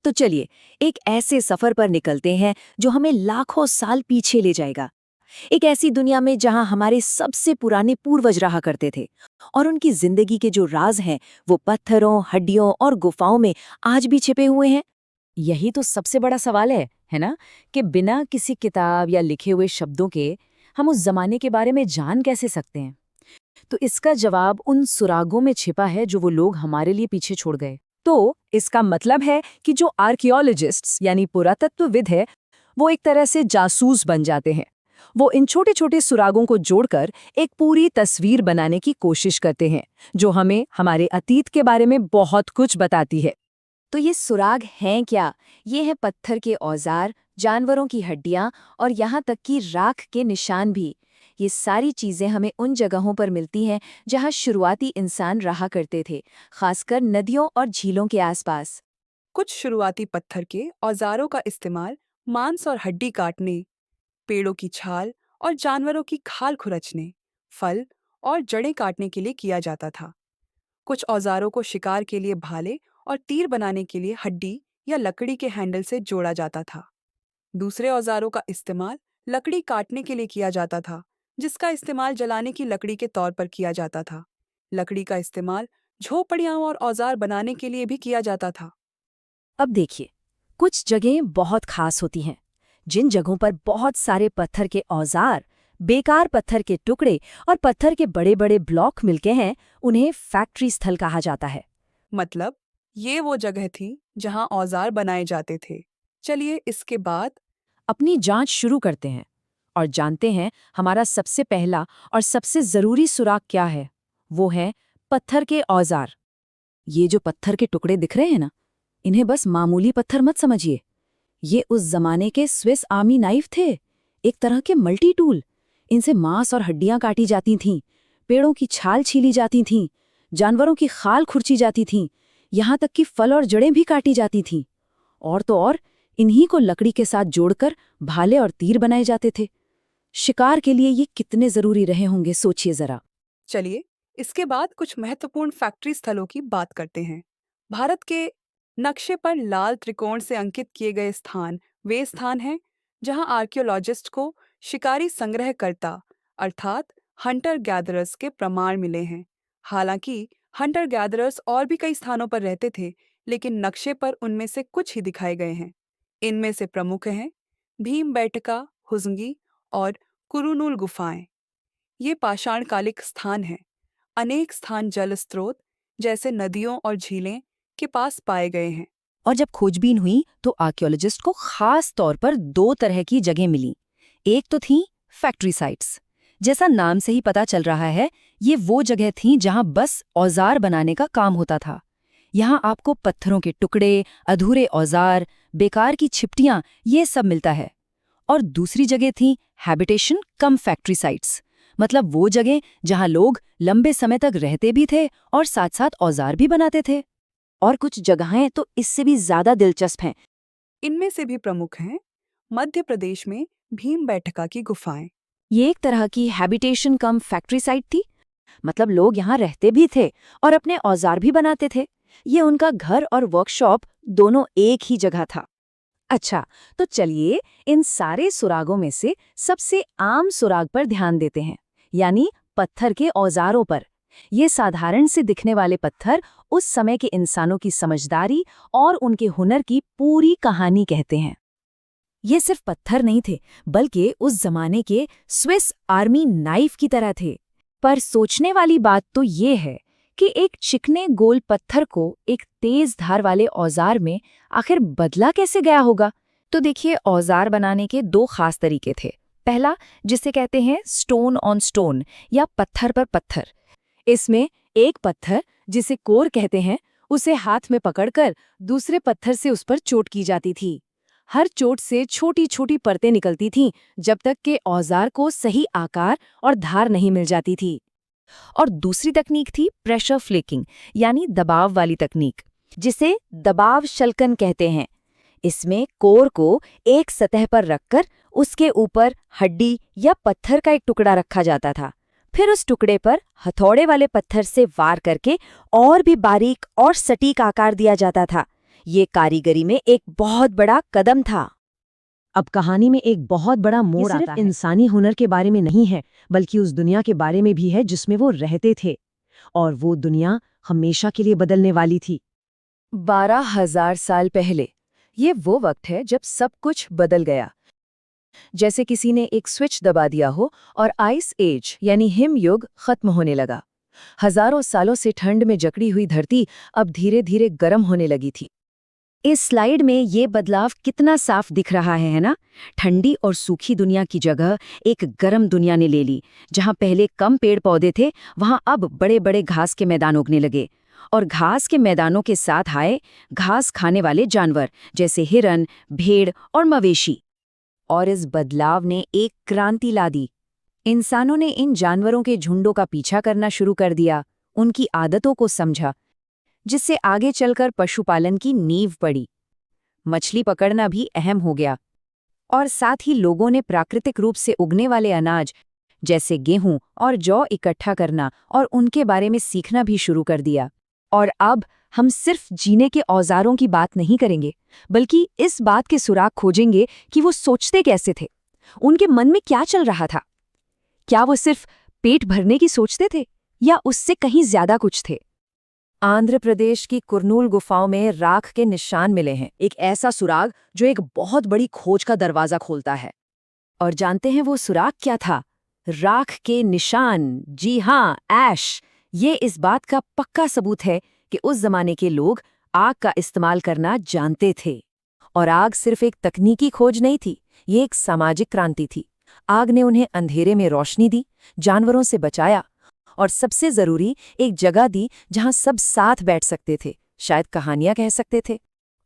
तो चलिए एक ऐसे सफर पर निकलते हैं जो हमें लाखों साल पीछे ले जाएगा। एक ऐसी दुनिया में जहां हमारे सबसे पुराने पूर्वज रहा करते थे और उनकी जिंदगी के जो राज हैं वो पत्थरों, हड्डियों और गुफाओं में आज भी छिपे हुए हैं। यही तो सबसे बड़ा सवाल है ना? कि बिना किसी किताब या लिखे हुए शब्दों के हम उस जमाने के बारे में जान कैसे सकते हैं? तो इसका जवाब उन सुरागों में छिपा है जो वो लोग हमारे लिए पीछे छोड़ गए। तो इसका मतलब है कि जो आर्कियोलॉजिस्ट्स यानी पुरातत्वविद है वो एक तरह से जासूस बन जाते हैं। वो इन छोटे छोटे सुरागों को जोड़कर एक पूरी तस्वीर बनाने की कोशिश करते हैं जो हमें हमारे अतीत के बारे में बहुत कुछ बताती है। तो ये सुराग हैं क्या? ये है पत्थर के औजार, जानवरों की हड्डियां और यहाँ तक कि राख के निशान भी। ये सारी चीजें हमें उन जगहों पर मिलती हैं जहाँ शुरुआती इंसान रहा करते थे, खासकर नदियों और झीलों के आसपास। कुछ शुरुआती पत्थर के औजारों का इस्तेमाल मांस और हड्डी काटने, पेड़ों की छाल और जानवरों की खाल खुरचने, फल और जड़ें काटने के लिए किया जाता था। कुछ औजारों को शिकार के लिए भाले और तीर बनाने के लिए हड्डी या लकड़ी के हैंडल से जोड़ा जाता था। दूसरे औजारों का इस्तेमाल लकड़ी काटने के लिए किया जाता था, जिसका इस्तेमाल जलाने की लकड़ी के तौर पर किया जाता था। लकड़ी का इस्तेमाल झोपड़ियां और औजार बनाने के लिए भी किया जाता था। अब देखिए, कुछ जगहें बहुत खास होती हैं। जिन जगहों पर बहुत सारे पत्थर के औजार, बेकार पत्थर के टुकड़े और पत्थर के बड़े बड़े ब्लॉक मिलके हैं, उन्हें फैक्ट्री स्थल कहा जाता है। मतलब ये वो जगह थी जहां औजार बनाए जाते थे। चलिए इसके बाद अपनी जांच शुरू करते हैं और जानते हैं हमारा सबसे पहला और सबसे जरूरी सुराग क्या है। वो है पत्थर के औजार। ये जो पत्थर के टुकड़े दिख रहे हैं ना, इन्हें बस मामूली पत्थर मत समझिए। ये उस जमाने के स्विस आर्मी नाइफ थे, एक तरह के मल्टी टूल। इनसे मांस और हड्डियां काटी जाती थीं, पेड़ों की छाल छीली जाती थीं, जानवरों की खाल खुरची जाती थीं, यहाँ तक कि फल और जड़ें भी काटी जाती थीं। और तो और, इन्हीं को लकड़ी के साथ जोड़कर भाले और तीर बनाए जाते थे। शिकार के लिए ये कितने जरूरी रहे होंगे, सोचिए जरा। चलिए इसके बाद कुछ महत्वपूर्ण फैक्ट्री स्थलों की बात करते हैं। भारत के नक्शे पर लाल त्रिकोण से अंकित किए गए स्थान वे स्थान हैं जहां आर्कियोलॉजिस्ट को शिकारी संग्रहकर्ता अर्थात हंटर गैदरर्स के प्रमाण मिले हैं। हालांकि हंटर गैदरर्स और भी कई स्थानों पर रहते थे, लेकिन नक्शे पर उनमें से कुछ ही दिखाए गए हैं। इनमें से प्रमुख हैं भीमबेटका, हुजंगी और कुरुनूल गुफाएं। ये पाषाणकालिक स्थान हैं। अनेक स्थान जल स्रोत जैसे नदियों और झीलें के पास पाए गए हैं। और जब खोजबीन हुई तो आर्कियोलॉजिस्ट को खास तौर पर दो तरह की जगह मिली। एक तो थी फैक्ट्री साइट्स। जैसा नाम से ही पता चल रहा है, ये वो जगह थी जहां बस औजार बनाने का काम होता था। यहाँ आपको पत्थरों के टुकड़े, अधूरे औजार, बेकार की छिपटियां, ये सब मिलता है। और दूसरी जगह थी हैबिटेशन कम फैक्ट्री साइट्स। मतलब वो जगह जहां लोग लंबे समय तक रहते भी थे और साथ साथ औजार भी बनाते थे। और कुछ जगहें तो इससे भी ज्यादा दिलचस्प हैं। इनमें से भी प्रमुख हैं मध्य प्रदेश में भीमबेटका की गुफाएं। ये एक तरह की हैबिटेशन कम फैक्ट्री साइट थी। मतलब लोग यहाँ रहते भी थे और अपने औजार भी बनाते थे। ये उनका घर और वर्कशॉप दोनों एक ही जगह था। अच्छा, तो चलिए इन सारे सुरागों में से सबसे आम सुराग पर ध्यान देते हैं, यानी पत्थर के औजारों पर। ये साधारण से दिखने वाले पत्थर उस समय के इंसानों की समझदारी और उनके हुनर की पूरी कहानी कहते हैं। ये सिर्फ पत्थर नहीं थे, बल्कि उस जमाने के स्विस आर्मी नाइफ की तरह थे। पर सोचने वाली बात तो ये है कि एक चिकने गोल पत्थर को एक तेज धार वाले औजार में आखिर बदला कैसे गया होगा। तो देखिए, औजार बनाने के दो खास तरीके थे। पहला, जिसे कहते हैं स्टोन ऑन स्टोन या पत्थर पर पत्थर। इसमें एक पत्थर, जिसे कोर कहते हैं, उसे हाथ में पकड़कर दूसरे पत्थर से उस पर चोट की जाती थी। हर चोट से छोटी छोटी परतें निकलती थीं, जब तक कि औजार को सही आकार और धार नहीं मिल जाती थी। और दूसरी तकनीक थी प्रेशर फ्लेकिंग, यानी दबाव वाली तकनीक, जिसे दबाव शल्कन कहते हैं। इसमें कोर को एक सतह पर रखकर उसके ऊपर हड्डी या पत्थर का एक टुकड़ा रखा जाता था। फिर उस टुकड़े पर हथौड़े वाले पत्थर से वार करके और भी बारीक और सटीक आकार दिया जाता था। ये कारीगरी में एक बहुत बड़ा कदम था। अब कहानी में एक बहुत बड़ा मोड़ सिर्फ आता है। इंसानी हुनर के बारे में नहीं है, बल्कि उस दुनिया के बारे में भी है जिसमें वो रहते थे, और वो दुनिया हमेशा के लिए बदलने वाली थी। 12,000 साल पहले ये वो वक्त है जब सब कुछ बदल गया। जैसे किसी ने एक स्विच दबा दिया हो और आइस एज यानी हिम युग खत्म होने लगा। हजारों सालों से ठंड में जकड़ी हुई धरती अब धीरे धीरे गर्म होने लगी थी। इस स्लाइड में ये बदलाव कितना साफ दिख रहा है ना? ठंडी और सूखी दुनिया की जगह एक गर्म दुनिया ने ले ली। जहां पहले कम पेड़ पौधे थे, वहां अब बड़े बड़े घास के मैदान उगने लगे। और घास के मैदानों के साथ आए घास खाने वाले जानवर, जैसे हिरन, भेड़ और मवेशी। और इस बदलाव ने एक क्रांति ला दी। इंसानों ने इन जानवरों के झुंडों का पीछा करना शुरू कर दिया, उनकी आदतों को समझा, जिससे आगे चलकर पशुपालन की नींव पड़ी। मछली पकड़ना भी अहम हो गया। और साथ ही लोगों ने प्राकृतिक रूप से उगने वाले अनाज जैसे गेहूं और जौ इकट्ठा करना और उनके बारे में सीखना भी शुरू कर दिया। और अब हम सिर्फ जीने के औजारों की बात नहीं करेंगे, बल्कि इस बात के सुराग खोजेंगे कि वो सोचते कैसे थे, उनके मन में क्या चल रहा था। क्या वो सिर्फ पेट भरने की सोचते थे या उससे कहीं ज्यादा कुछ थे? आंध्र प्रदेश की कुरनूल गुफाओं में राख के निशान मिले हैं, एक ऐसा सुराग जो एक बहुत बड़ी खोज का दरवाजा खोलता है। और जानते हैं वो सुराग क्या था? राख के निशान। जी हाँ, ऐश। ये इस बात का पक्का सबूत है कि उस जमाने के लोग आग का इस्तेमाल करना जानते थे। और आग सिर्फ एक तकनीकी खोज नहीं थी, ये एक सामाजिक क्रांति थी। आग ने उन्हें अंधेरे में रोशनी दी, जानवरों से बचाया, और सबसे जरूरी एक जगह दी जहां सब साथ बैठ सकते थे, शायद कहानियां कह सकते थे।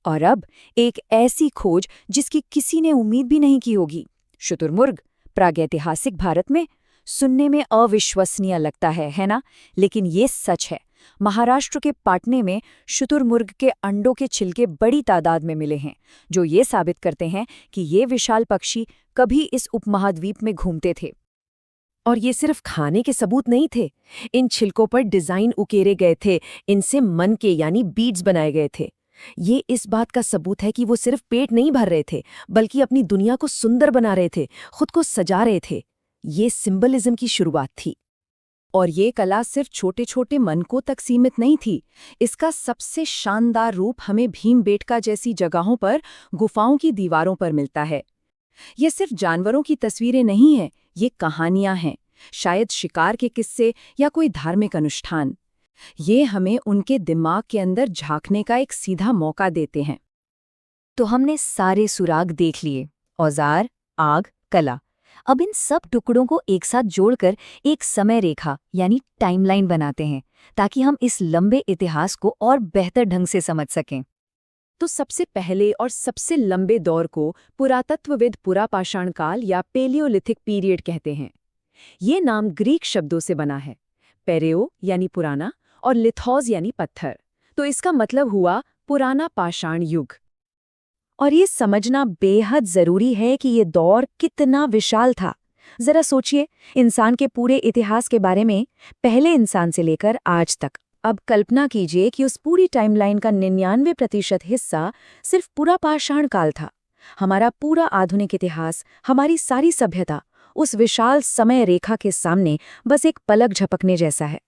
और अब एक ऐसी खोज जिसकी किसी ने उम्मीद भी नहीं की होगी। शुतुरमुर्ग प्रागैतिहासिक भारत में सुनने में अविश्वसनीय लगता है ना? लेकिन ये सच है। महाराष्ट्र के पाटने में शुतुरमुर्ग के अंडों के छिलके बड़ी तादाद में मिले हैं, जो ये साबित करते हैं कि ये विशाल पक्षी कभी इस उपमहाद्वीप में घूमते थे। और ये सिर्फ खाने के सबूत नहीं थे, इन छिलकों पर डिजाइन उकेरे गए थे, इनसे मन के यानी बीड्स बनाए गए थे। ये इस बात का सबूत है कि वो सिर्फ पेट नहीं भर रहे थे, बल्कि अपनी दुनिया को सुंदर बना रहे थे, खुद को सजा रहे थे। ये सिंबलिज्म की शुरुआत थी। और ये कला सिर्फ छोटे छोटे मनकों तक सीमित नहीं थी। इसका सबसे शानदार रूप हमें भीमबेटका जैसी जगहों पर गुफाओं की दीवारों पर मिलता है। ये सिर्फ जानवरों की तस्वीरें नहीं हैं, ये कहानियां हैं, शायद शिकार के किस्से या कोई धार्मिक अनुष्ठान। ये हमें उनके दिमाग के अंदर झांकने का एक सीधा मौका देते हैं। तो हमने सारे सुराग देख लिए, औजार, आग, कला। अब इन सब टुकड़ों को एक साथ जोड़कर एक समय रेखा यानी टाइमलाइन बनाते हैं, ताकि हम इस लंबे इतिहास को और बेहतर ढंग से समझ सकें। तो सबसे पहले और सबसे लंबे दौर को पुरातत्वविद पुरापाषाण काल या पेलियोलिथिक पीरियड कहते हैं। ये नाम ग्रीक शब्दों से बना है, पेरेओ यानी पुराना और लिथोस यानी पत्थर। तो इसका मतलब हुआ पुराना पाषाण युग। और ये समझना बेहद जरूरी है कि ये दौर कितना विशाल था। जरा सोचिए, इंसान के पूरे इतिहास के बारे में, पहले इंसान से लेकर आज तक। अब कल्पना कीजिए कि उस पूरी टाइमलाइन का 99% हिस्सा सिर्फ पुरापाषाण काल था। हमारा पूरा आधुनिक इतिहास, हमारी सारी सभ्यता उस विशाल समय रेखा के सामने बस एक पलक झपकने जैसा है।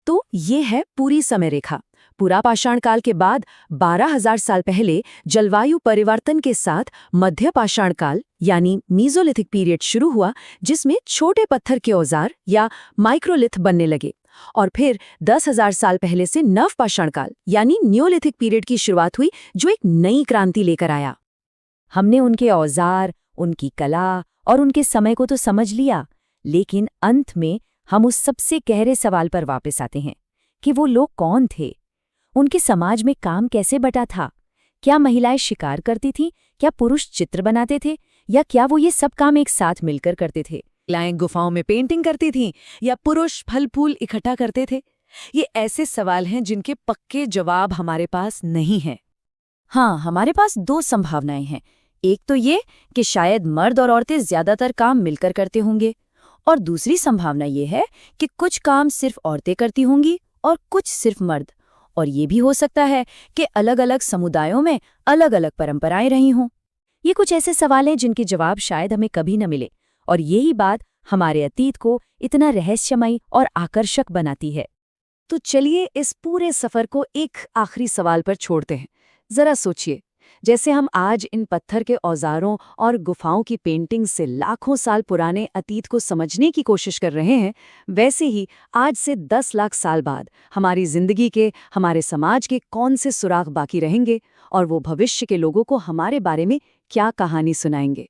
तो ये है पूरी समय रेखा। पुरापाषाण काल के बाद 12,000 साल पहले जलवायु परिवर्तन के साथ मध्य पाषाण काल यानी मीजोलिथिक पीरियड शुरू हुआ, जिसमें छोटे पत्थर के औजार या माइक्रोलिथ बनने लगे। और फिर 10,000 साल पहले से नवपाषाण काल यानी न्योलिथिक पीरियड की शुरुआत हुई, जो एक नई क्रांति लेकर आया। हमने उनके औजार, उनकी कला और उनके समय को तो समझ लिया, लेकिन अंत में हम उस सबसे गहरे सवाल पर वापस आते हैं कि वो लोग कौन थे, उनके समाज में काम कैसे बटा था। क्या महिलाएं शिकार करती थीं, क्या पुरुष चित्र बनाते थे, या क्या वो ये सब काम एक साथ मिलकर करते थे। महिलाएं गुफाओं में पेंटिंग करती थीं या पुरुष फल फूल इकट्ठा करते थे। ये ऐसे सवाल हैं जिनके पक्के जवाब हमारे पास नहीं हैं। हाँ, हमारे पास दो संभावनाएं हैं। एक तो ये कि शायद मर्द और औरतें ज्यादातर काम मिलकर करते होंगे, और दूसरी संभावना ये है कि कुछ काम सिर्फ औरतें करती होंगी और कुछ सिर्फ मर्द। और ये भी हो सकता है कि अलग-अलग समुदायों में अलग-अलग परंपराएं रही हों। ये कुछ ऐसे सवाल हैं जिनके जवाब शायद हमें कभी न मिले, और यही बात हमारे अतीत को इतना रहस्यमयी और आकर्षक बनाती है। तो चलिए इस पूरे सफर को एक आखिरी सवाल पर छोड़ते हैं। जरा सोचिए, जैसे हम आज इन पत्थर के औजारों और गुफाओं की पेंटिंग से लाखों साल पुराने अतीत को समझने की कोशिश कर रहे हैं, वैसे ही आज से 10 लाख साल बाद हमारी जिंदगी के, हमारे समाज के कौन से सुराग बाकी रहेंगे और वो भविष्य के लोगों को हमारे बारे में क्या कहानी सुनाएंगे।